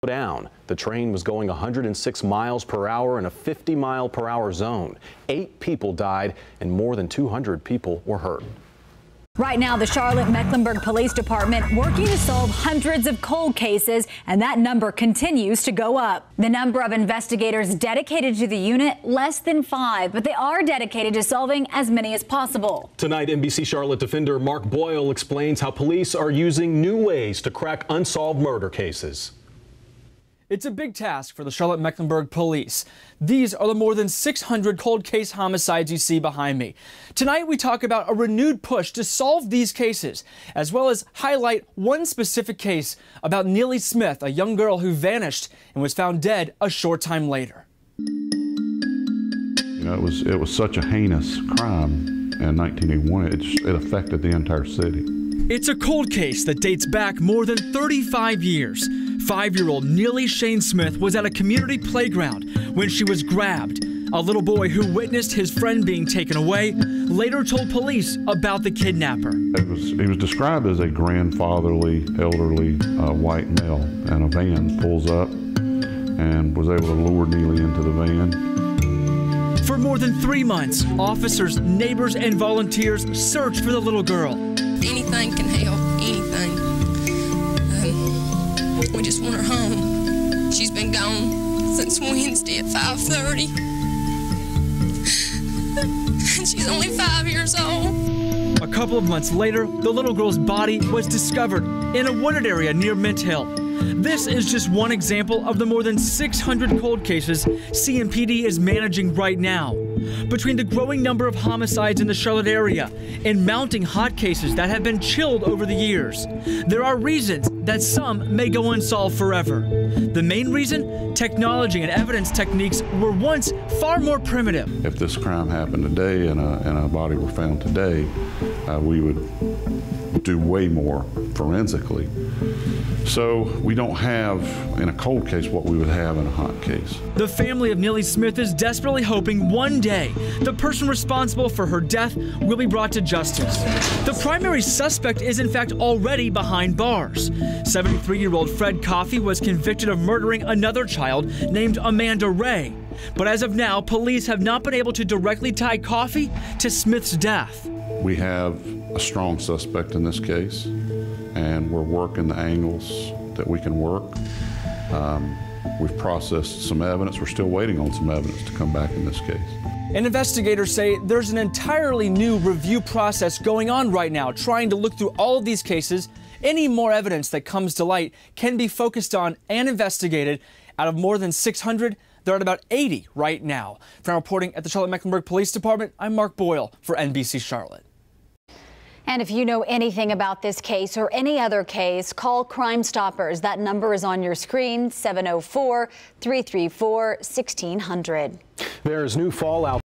down. The train was going 106 miles per hour in a 50-mile-per-hour zone. 8 people died and more than 200 people were hurt. Right now, the Charlotte-Mecklenburg Police Department working to solve hundreds of cold cases, and that number continues to go up. The number of investigators dedicated to the unit, less than 5, but they are dedicated to solving as many as possible. Tonight, NBC Charlotte defender Mark Boyle explains how police are using new ways to crack unsolved murder cases. It's a big task for the Charlotte-Mecklenburg Police. These are the more than 600 cold case homicides you see behind me. Tonight we talk about a renewed push to solve these cases, as well as highlight one specific case about Neely Smith, a young girl who vanished and was found dead a short time later. You know, it was such a heinous crime in 1981, it affected the entire city. It's a cold case that dates back more than 35 years. 5-year-old Neely Shane Smith was at a community playground when she was grabbed. A little boy who witnessed his friend being taken away later told police about the kidnapper. He was described as a grandfatherly, elderly white male, and a van pulls up and was able to lure Neely into the van. For more than 3 months, officers, neighbors, and volunteers searched for the little girl. Anything can help, anything. We just want her home. She's been gone since Wednesday at 5:30. And she's only 5 years old. A couple of months later, the little girl's body was discovered in a wooded area near Mint Hill. This is just one example of the more than 600 cold cases CMPD is managing right now. Between the growing number of homicides in the Charlotte area and mounting hot cases that have been chilled over the years, there are reasons that some may go unsolved forever. The main reason? Technology and evidence techniques were once far more primitive. If this crime happened today and a body were found today, we would do way more forensically. So we don't have in a cold case what we would have in a hot case. The family of Neely Smith is desperately hoping one day the person responsible for her death will be brought to justice. The primary suspect is in fact already behind bars. 73-year-old Fred Coffey was convicted of murdering another child named Amanda Ray. But as of now, police have not been able to directly tie Coffey to Smith's death. We have a strong suspect in this case, and we're working the angles that we can work. We've processed some evidence. We're still waiting on some evidence to come back in this case. And investigators say there's an entirely new review process going on right now, trying to look through all of these cases. Any more evidence that comes to light can be focused on and investigated. Out of more than 600, they're at about 80 right now. From reporting at the Charlotte-Mecklenburg Police Department, I'm Mark Boyle for NBC Charlotte. And if you know anything about this case or any other case, call Crime Stoppers. That number is on your screen, 704-334-1600. There's new fallout.